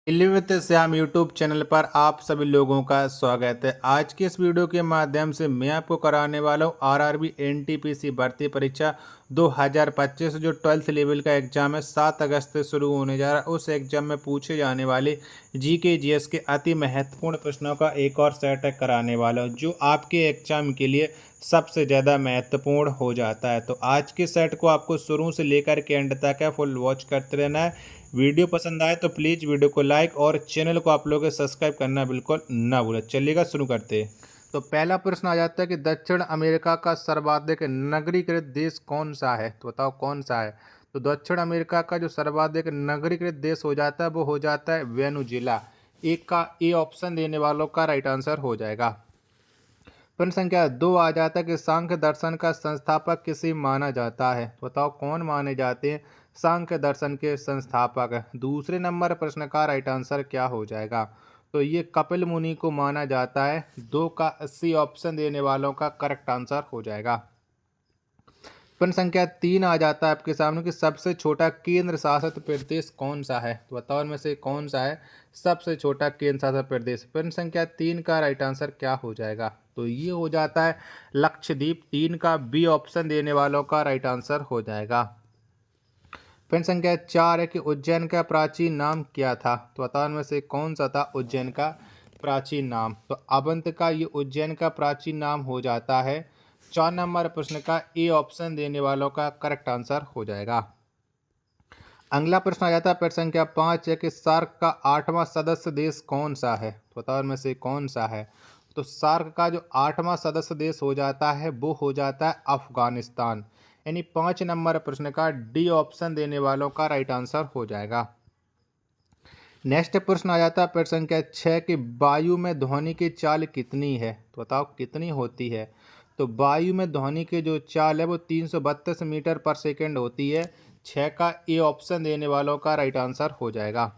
With Shyam YouTube channel पर आप सभी लोगों का स्वागत है। आज की इस वीडियो के माध्यम से मैं आपको कराने वाला हूँ आरआरबी एनटीपीसी भर्ती परीक्षा 2025 जो 12th लेवल का एग्जाम है 7 अगस्त से शुरू होने जा रहा है। उस एग्जाम में पूछे जाने वाले जीके जीएस के अति महत्वपूर्ण प्रश्नों का एक और सेट कराने वाला हूँ जो आपके एग्जाम के लिए सबसे ज़्यादा महत्वपूर्ण हो जाता है। तो आज के सेट को आपको शुरू से लेकर के एंड तक है फुल वॉच करते रहना है। वीडियो पसंद आए तो प्लीज़ वीडियो को लाइक और चैनल को आप लोगों को सब्सक्राइब करना बिल्कुल ना भूलें। चलिएगा शुरू करते हैं। तो पहला प्रश्न आ जाता है कि दक्षिण अमेरिका का सर्वाधिक नगरीकृत देश कौन सा है। तो बताओ कौन सा है। तो दक्षिण अमेरिका का जो सर्वाधिक नगरीकृत देश हो जाता है वो हो जाता है वेनेजुएला। एक का ए ऑप्शन देने वालों का राइट आंसर हो जाएगा। प्रश्न संख्या 2 आ जाता है कि सांख्य दर्शन का संस्थापक किसे माना जाता है। तो बताओ कौन माने जाते हैं सांख्य दर्शन के संस्थापक। दूसरे नंबर प्रश्न का राइट आंसर क्या हो जाएगा। तो ये कपिल मुनि को माना जाता है। 2 का 80 ऑप्शन देने वालों का करेक्ट आंसर हो जाएगा। प्रश्न संख्या 3 आ जाता है आपके सामने कि सबसे छोटा केंद्र शासित प्रदेश कौन सा है। तो बताओ इनमें से कौन सा है सबसे छोटा केंद्र शासित प्रदेश। प्रश्न संख्या 3 का राइट आंसर क्या हो जाएगा। तो ये हो जाता है लक्षद्वीप। 3 का बी ऑप्शन देने वालों का राइट आंसर हो जाएगा। प्रश्न संख्या 4 है कि उज्जैन का प्राचीन नाम क्या था। तो बताओ इनमें से कौन सा था उज्जैन का प्राचीन नाम। तो अवंत का ये उज्जैन का प्राचीन नाम हो जाता है। 4 नंबर प्रश्न का ए ऑप्शन देने वालों का करेक्ट आंसर हो जाएगा। अगला प्रश्न आ जाता है प्रश्न संख्या 5 है कि सार्क का 8वां सदस्य देश कौन सा है। तो बताओ इनमें से कौन सा है। तो सार्क का जो 8वां सदस्य देश हो जाता है वो हो जाता है अफगानिस्तान। यानी 5 नंबर प्रश्न का डी ऑप्शन देने वालों का राइट आंसर हो जाएगा। नेक्स्ट प्रश्न आ जाता है प्रश्न संख्या 6 कि वायु में ध्वनि की चाल कितनी है। तो बताओ कितनी होती है। तो वायु में ध्वनि की जो चाल है वो 332 मीटर पर सेकंड होती है। 6 का ए ऑप्शन देने वालों का राइट आंसर हो जाएगा।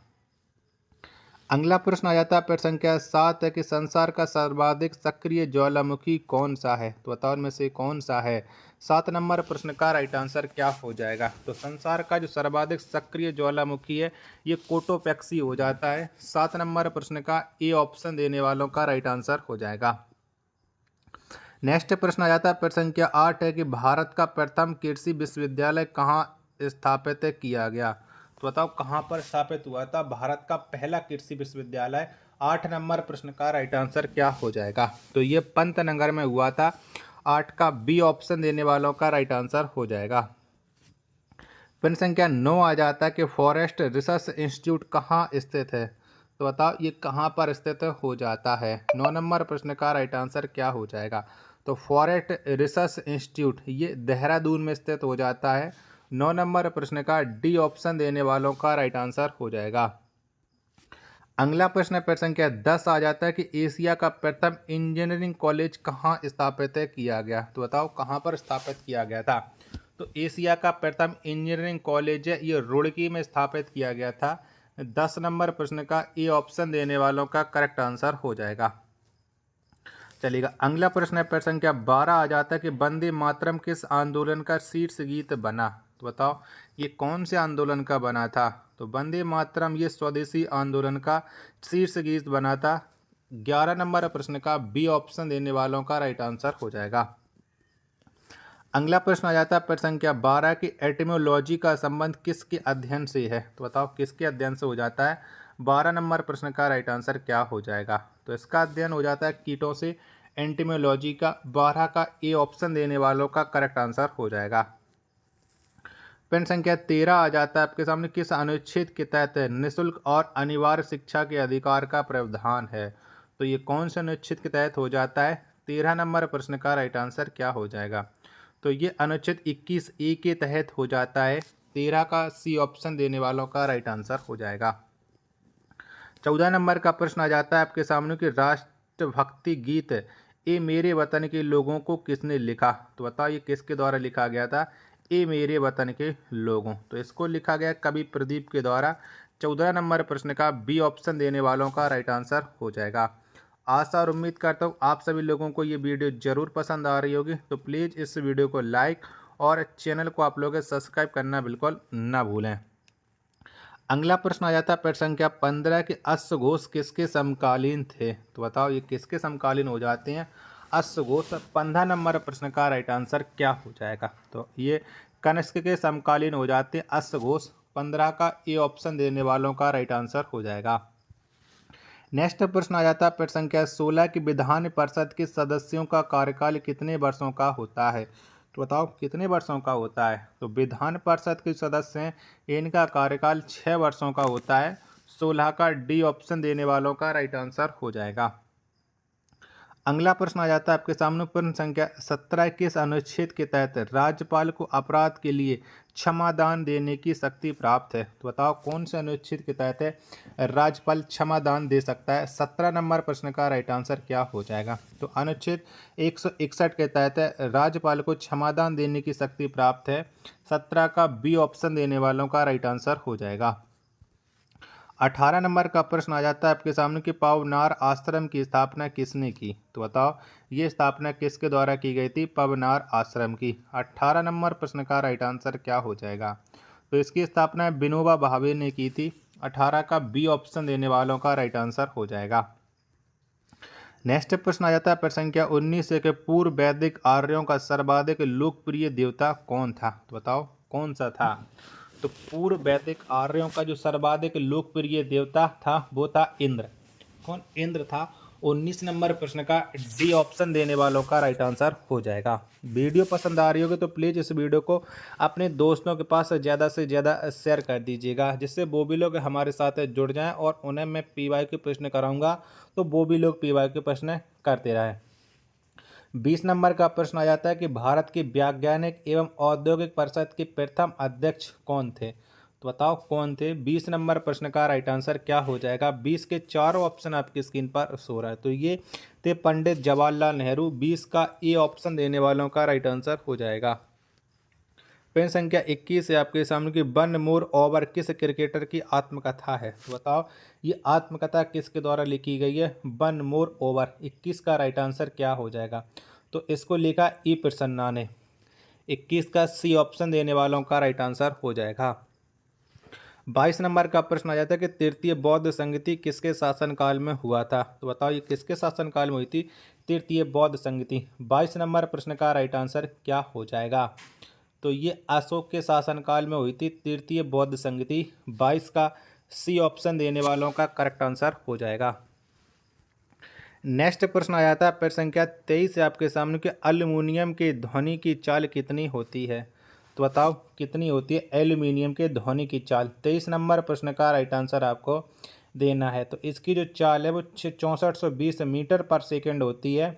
अगला प्रश्न आ जाता है प्रश्न संख्या 7 है कि संसार का सर्वाधिक सक्रिय ज्वालामुखी कौन सा है। तो बताओ इनमें से कौन सा है। 7 नंबर प्रश्न का राइट आंसर क्या हो जाएगा। तो संसार का जो सर्वाधिक सक्रिय ज्वालामुखी है ये कोटोपैक्सी हो जाता है। 7 नंबर प्रश्न का ए ऑप्शन देने वालों का राइट आंसर हो जाएगा। नेक्स्ट प्रश्न आ जाता है प्रश्न संख्या 8 है कि भारत का प्रथम कृषि विश्वविद्यालय कहाँ स्थापित किया गया। तो बताओ कहाँ पर स्थापित हुआ था भारत का पहला कृषि विश्वविद्यालय। 8 नंबर प्रश्न का राइट आंसर क्या हो जाएगा। तो ये पंतनगर में हुआ था। 8 का बी ऑप्शन देने वालों का राइट आंसर हो जाएगा। प्रश्न संख्या 9 आ जाता है कि फॉरेस्ट रिसर्च इंस्टीट्यूट कहाँ स्थित है। तो बताओ ये कहाँ पर स्थित हो जाता है। 9 नंबर प्रश्न का राइट आंसर क्या हो जाएगा। तो फॉरेस्ट रिसर्च इंस्टीट्यूट ये देहरादून में स्थित हो जाता है। 9 नंबर प्रश्न का डी ऑप्शन देने वालों का राइट आंसर हो जाएगा। अगला प्रश्न प्रश्न संख्या 10 आ जाता है कि एशिया का प्रथम इंजीनियरिंग कॉलेज कहाँ स्थापित किया गया। तो बताओ कहाँ पर स्थापित किया गया था। तो एशिया का प्रथम इंजीनियरिंग कॉलेज है ये रुड़की में स्थापित किया गया था। 10 नंबर प्रश्न का ए ऑप्शन देने वालों का करेक्ट आंसर हो जाएगा। चलिएगा अगला प्रश्न है प्रश्न संख्या 12 आ जाता है कि वंदे मातरम किस आंदोलन का शीर्ष गीत बना। तो बताओ ये कौन से आंदोलन का बना था। तो वंदे मातरम ये स्वदेशी आंदोलन का शीर्ष गीत बना था। 11 नंबर प्रश्न का बी ऑप्शन देने वालों का राइट आंसर हो जाएगा। अगला प्रश्न आ जाता है प्रश्न संख्या 12 की एटिमोलॉजी का संबंध किसके अध्ययन से है। तो बताओ किसके अध्ययन से हो जाता है। 12 नंबर प्रश्न का राइट आंसर क्या हो जाएगा। तो इसका अध्ययन हो जाता है कीटों से। एंटीमोलॉजी का 12 का ए ऑप्शन देने वालों का करेक्ट आंसर हो जाएगा। प्रश्न संख्या 13 आ जाता है आपके सामने किस अनुच्छेद के तहत निःशुल्क और अनिवार्य शिक्षा के अधिकार का प्रावधान है। तो ये कौन से अनुच्छेद के तहत हो जाता है। 13 नंबर प्रश्न का राइट आंसर क्या हो जाएगा। तो ये अनुच्छेद 21 ए के तहत हो जाता है। 13 का सी ऑप्शन देने वालों का राइट आंसर हो जाएगा। 14 नंबर का प्रश्न आ जाता है आपके सामने कि राष्ट्रभक्ति गीत ए मेरे वतन के लोगों को किसने लिखा। तो बताओ ये किसके द्वारा लिखा गया था। ए मेरे वतन के लोगों। तो इसको लिखा गया कवि प्रदीप के द्वारा। 14 नंबर प्रश्न का बी ऑप्शन देने वालों का राइट आंसर हो जाएगा। आशा और उम्मीद करता हूँ आप सभी लोगों को ये वीडियो ज़रूर पसंद आ रही होगी। तो प्लीज़ इस वीडियो को लाइक और चैनल को आप लोग सब्सक्राइब करना बिल्कुल ना भूलें। अगला प्रश्न आ जाता है प्रश्न संख्या 15 के अश्वघोष किसके समकालीन थे। तो बताओ ये किसके समकालीन हो जाते हैं, अश्वघोष। 15 नंबर प्रश्न का राइट आंसर क्या हो जाएगा, तो ये कनिष्क के समकालीन हो जाते हैं अश्वघोष। 15 का ए ऑप्शन देने वालों का राइट आंसर हो जाएगा। नेक्स्ट प्रश्न आ जाता है प्रश्न संख्या 16 की विधान परिषद के सदस्यों का कार्यकाल कितने वर्षों का होता है। तो बताओ कितने वर्षों का होता है, तो विधान परिषद के सदस्य हैं, इनका कार्यकाल 6 वर्षों का होता है। 16 का डी ऑप्शन देने वालों का राइट आंसर हो जाएगा। अगला प्रश्न आ जाता है आपके सामने प्रश्न संख्या 17 किस अनुच्छेद के तहत राज्यपाल को अपराध के लिए क्षमादान देने की शक्ति प्राप्त है। तो बताओ कौन से अनुच्छेद के तहत है राज्यपाल क्षमादान दे सकता है। 17 नंबर प्रश्न का राइट आंसर क्या हो जाएगा, तो अनुच्छेद 161 के तहत है राज्यपाल को क्षमादान देने की शक्ति प्राप्त है। 17 का बी ऑप्शन देने वालों का राइट आंसर हो जाएगा। 18 नंबर का प्रश्न आ जाता है आपके सामने कि पवनार आश्रम की स्थापना किसने की। तो बताओ ये स्थापना किसके द्वारा की गई थी, पवनार आश्रम की। 18 नंबर प्रश्न का राइट आंसर क्या हो जाएगा, तो इसकी स्थापना विनोबा भावे ने की थी। 18 का बी ऑप्शन देने वालों का राइट आंसर हो जाएगा। नेक्स्ट प्रश्न आ जाता है प्रश्न संख्या 19 के पूर्व वैदिक आर्यों का सर्वाधिक लोकप्रिय देवता कौन था। तो बताओ कौन सा था, तो पूर्व वैदिक आर्यों का जो सर्वाधिक लोकप्रिय देवता था वो था इंद्र। कौन, इंद्र था। 19 नंबर प्रश्न का डी ऑप्शन देने वालों का राइट आंसर हो जाएगा। वीडियो पसंद आ रही होगी तो प्लीज़ इस वीडियो को अपने दोस्तों के पास ज़्यादा से ज़्यादा शेयर कर दीजिएगा, जिससे वो भी लोग हमारे साथ जुड़ जाएं और उन्हें मैं पीवाई के प्रश्न कराऊंगा तो वो भी लोग पीवाई के प्रश्न करते रहें। 20 नंबर का प्रश्न आ जाता है कि भारत की वैज्ञानिक एवं औद्योगिक परिषद के प्रथम अध्यक्ष कौन थे। तो बताओ कौन थे। 20 नंबर प्रश्न का राइट आंसर क्या हो जाएगा। 20 के चारों ऑप्शन आपकी स्क्रीन पर शो रहा है, तो ये थे पंडित जवाहरलाल नेहरू। 20 का ए ऑप्शन देने वालों का राइट आंसर हो जाएगा। प्रश्न संख्या 21 है आपके सामने की वन मोर ओवर किस क्रिकेटर की आत्मकथा है। तो बताओ ये आत्मकथा किसके द्वारा लिखी गई है, वन मोर ओवर। 21 का राइट आंसर क्या हो जाएगा, तो इसको लिखा ई प्रसन्ना ने। 21 का सी ऑप्शन देने वालों का राइट आंसर हो जाएगा। 22 नंबर का प्रश्न आ जाता है कि तृतीय बौद्ध संगति किसके शासनकाल में हुआ था। तो बताओ ये किसके शासनकाल में हुई थी, तृतीय बौद्ध संगति। 22 नंबर प्रश्न का राइट आंसर क्या हो जाएगा, तो ये अशोक के शासनकाल में हुई थी तृतीय बौद्ध संगति। 22 का सी ऑप्शन देने वालों का करेक्ट आंसर हो जाएगा। नेक्स्ट प्रश्न आ जाता है प्रश्न संख्या 23 है आपके सामने कि एल्युमिनियम के ध्वनि की चाल कितनी होती है। तो बताओ कितनी होती है एल्युमिनियम के ध्वनि की चाल। 23 नंबर प्रश्न का राइट आंसर आपको देना है, तो इसकी जो चाल है वो 6420 मीटर पर सेकेंड होती है।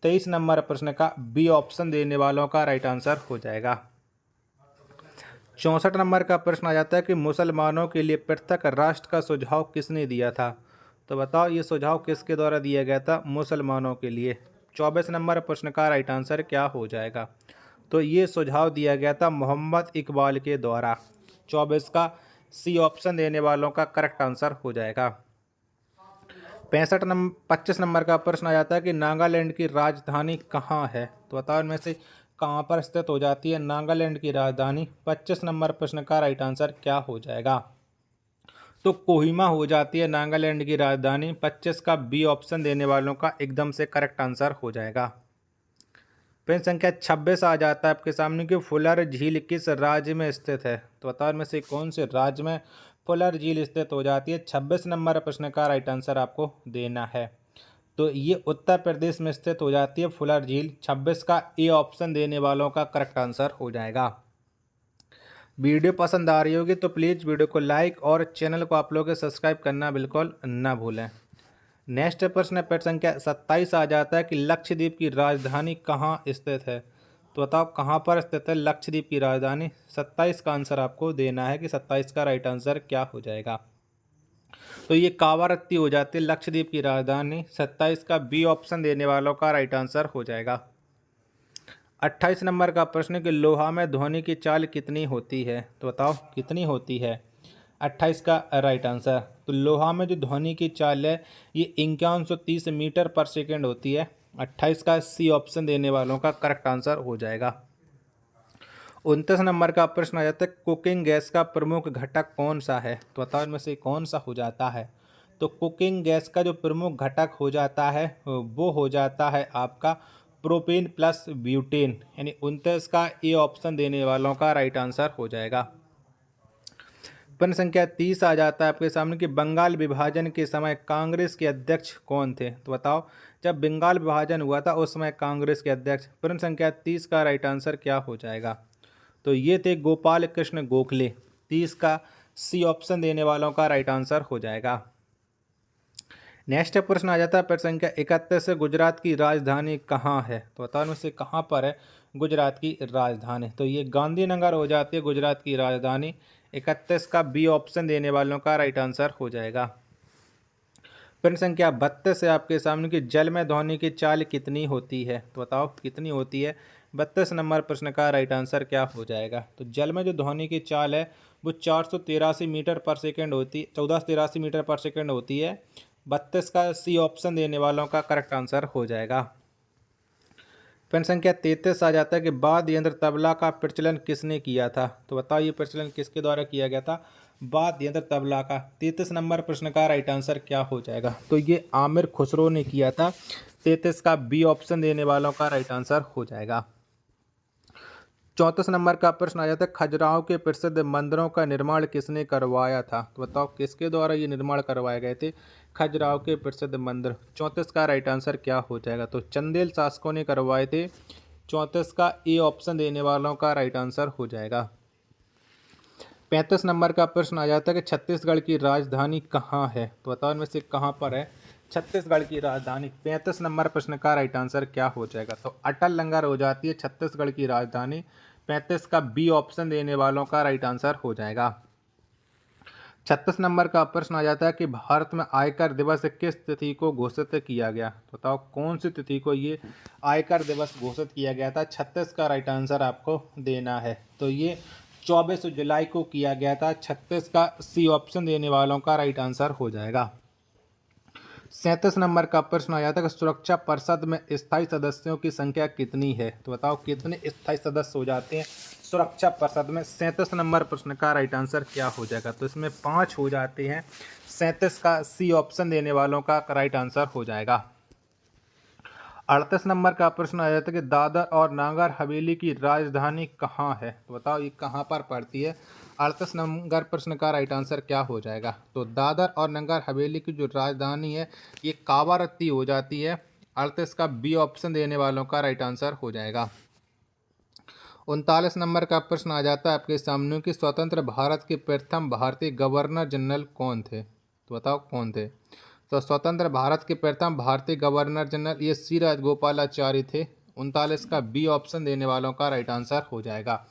23 नंबर प्रश्न का बी ऑप्शन देने वालों का राइट आंसर हो जाएगा। 64 नंबर का प्रश्न आ जाता है कि मुसलमानों के लिए पृथक राष्ट्र का सुझाव किसने दिया था। तो बताओ ये सुझाव किसके द्वारा दिया गया था, मुसलमानों के लिए। 24 नंबर प्रश्न का राइट आंसर क्या हो जाएगा, तो ये सुझाव दिया गया था मोहम्मद इकबाल के द्वारा। 24 का सी ऑप्शन देने वालों का करेक्ट आंसर हो जाएगा। 25 नंबर का प्रश्न आ जाता है कि नागालैंड की राजधानी कहाँ है। तो बताओ इनमें से कहाँ पर स्थित हो जाती है नागालैंड की राजधानी। 25 नंबर प्रश्न का राइट आंसर क्या हो जाएगा, तो कोहिमा हो जाती है नागालैंड की राजधानी। 25 का बी ऑप्शन देने वालों का एकदम से करेक्ट आंसर हो जाएगा। प्रश्न संख्या 26 आ जाता है आपके सामने कि फुलर झील किस राज्य में स्थित है। तो बताओ इनमें से कौन से राज्य में फुलर झील स्थित हो जाती है। 26 नंबर प्रश्न का राइट आंसर आपको देना है, तो ये उत्तर प्रदेश में स्थित हो जाती है फुलर झील। 26 का ए ऑप्शन देने वालों का करेक्ट आंसर हो जाएगा। वीडियो पसंद आ रही होगी तो प्लीज़ वीडियो को लाइक और चैनल को आप लोग सब्सक्राइब करना बिल्कुल ना भूलें। नेक्स्ट प्रश्न प्रश्न संख्या 27 आ जाता है कि लक्षद्वीप की राजधानी कहाँ स्थित है। तो बताओ कहाँ पर स्थित है लक्षद्वीप की राजधानी। 27 का आंसर आपको देना है कि 27 का राइट आंसर क्या हो जाएगा, तो ये कावारत्ती हो जाती है लक्षद्वीप की राजधानी। 27 का बी ऑप्शन देने वालों का राइट आंसर हो जाएगा। 28 नंबर का प्रश्न कि लोहा में ध्वनि की चाल कितनी होती है। तो बताओ कितनी होती है। 28 का राइट आंसर, तो लोहा में जो ध्वनि की चाल है ये 5130 मीटर पर सेकेंड होती है। 28 का सी ऑप्शन देने वालों का करेक्ट आंसर हो जाएगा। 29 नंबर का प्रश्न आ जाता है, कुकिंग गैस का प्रमुख घटक कौन सा है? तो बताओ इनमें से कौन सा हो जाता है? तो कुकिंग गैस का जो प्रमुख घटक हो जाता है वो हो जाता है आपका प्रोपेन प्लस ब्यूटेन, यानी 29 का ए ऑप्शन देने वालों का राइट आंसर हो जाएगा। प्रश्न संख्या 30 आ जाता है आपके सामने कि बंगाल विभाजन के समय कांग्रेस के अध्यक्ष कौन थे? तो बताओ जब बंगाल विभाजन हुआ था उस समय कांग्रेस के अध्यक्ष। प्रश्न संख्या 30 का राइट आंसर क्या हो जाएगा? तो ये थे गोपाल कृष्ण गोखले। 30 का सी ऑप्शन देने वालों का राइट आंसर हो जाएगा। नेक्स्ट प्रश्न आ जाता है प्रश्न संख्या 31 से, गुजरात की राजधानी कहाँ है? तो बताओ इनमें से कहाँ पर है गुजरात की राजधानी? तो ये गांधीनगर हो जाती है गुजरात की राजधानी। 31 का बी ऑप्शन देने वालों का राइट आंसर हो जाएगा। प्रश्न संख्या 32 से आपके सामने कि जल में ध्वनि की चाल कितनी होती है? तो बताओ कितनी होती है? 32 नंबर प्रश्न का राइट आंसर क्या हो जाएगा? तो जल में जो ध्वनि की चाल है वो 483 मीटर पर सेकेंड होती, 1483 मीटर पर सेकेंड होती है। 32 का सी ऑप्शन देने वालों का करेक्ट आंसर हो जाएगा। प्रश्न संख्या 33 आ जाता है कि वाद्य यंत्र तबला का प्रचलन किसने किया था? तो बताओ ये प्रचलन किसके द्वारा किया गया था? वाद्य यंत्र तबला का। 33 नंबर प्रश्न का राइट आंसर क्या हो जाएगा? तो ये आमिर खुसरो ने किया था। 33 का बी ऑप्शन देने वालों का राइट आंसर हो जाएगा। 34 नंबर का प्रश्न आ जाता है, खजुराहो के प्रसिद्ध मंदिरों का निर्माण किसने करवाया था? तो बताओ किसके द्वारा ये निर्माण करवाए गए थे खजुराहो के प्रसिद्ध मंदिर? 34 का राइट आंसर क्या हो जाएगा? तो चंदेल शासकों ने करवाए थे। 34 का ए ऑप्शन देने वालों का राइट आंसर हो जाएगा। 35 नंबर का प्रश्न आ जाता है कि छत्तीसगढ़ की राजधानी कहाँ है? तो बताओ इनमें से कहाँ पर है छत्तीसगढ़ की राजधानी? 35 नंबर प्रश्न का राइट आंसर क्या हो जाएगा? तो अटल नगर हो जाती है छत्तीसगढ़ की राजधानी। 35 का बी ऑप्शन देने वालों का राइट आंसर हो जाएगा। 36 नंबर का प्रश्न आ जाता है कि भारत में आयकर दिवस किस तिथि को घोषित किया गया? तो बताओ कौन सी तिथि को ये आयकर दिवस घोषित किया गया था? 36 का राइट आंसर आपको देना है। तो ये 24 जुलाई को किया गया था। 36 का सी ऑप्शन देने वालों का राइट आंसर हो जाएगा। 37 नंबर का प्रश्न आ जाता है कि सुरक्षा परिषद में स्थायी सदस्यों की संख्या कितनी है? तो बताओ कितने स्थायी सदस्य हो जाते हैं सुरक्षा परिषद में? 37 नंबर प्रश्न का राइट आंसर क्या हो जाएगा? तो इसमें 5 हो जाते हैं। 37 का सी ऑप्शन देने वालों का राइट आंसर हो जाएगा। 38 नंबर का प्रश्न आ जाता है कि दादर और नागर हवेली की राजधानी कहाँ है? तो बताओ ये कहाँ पर पड़ती है? 38 नंबर प्रश्न का राइट आंसर क्या हो जाएगा? तो दादर और नगर हवेली की जो राजधानी है ये कावारत्ती हो जाती है। 38 का बी ऑप्शन देने वालों का राइट आंसर हो जाएगा। 39 नंबर का प्रश्न आ जाता है आपके सामने कि स्वतंत्र भारत के प्रथम भारतीय गवर्नर जनरल कौन थे? तो बताओ कौन थे? तो स्वतंत्र भारत के प्रथम भारतीय गवर्नर जनरल ये सी राजगोपालाचारी थे। 39 का बी ऑप्शन देने वालों का राइट आंसर हो जाएगा।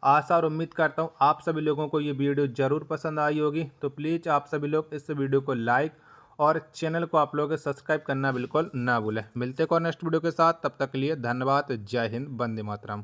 आशा और उम्मीद करता हूँ आप सभी लोगों को ये वीडियो ज़रूर पसंद आई होगी। तो प्लीज़ आप सभी लोग इस वीडियो को लाइक और चैनल को आप लोग सब्सक्राइब करना बिल्कुल ना भूलें। मिलते हैं नेक्स्ट वीडियो के साथ, तब तक के लिए धन्यवाद। जय हिंद, वंदे मातरम।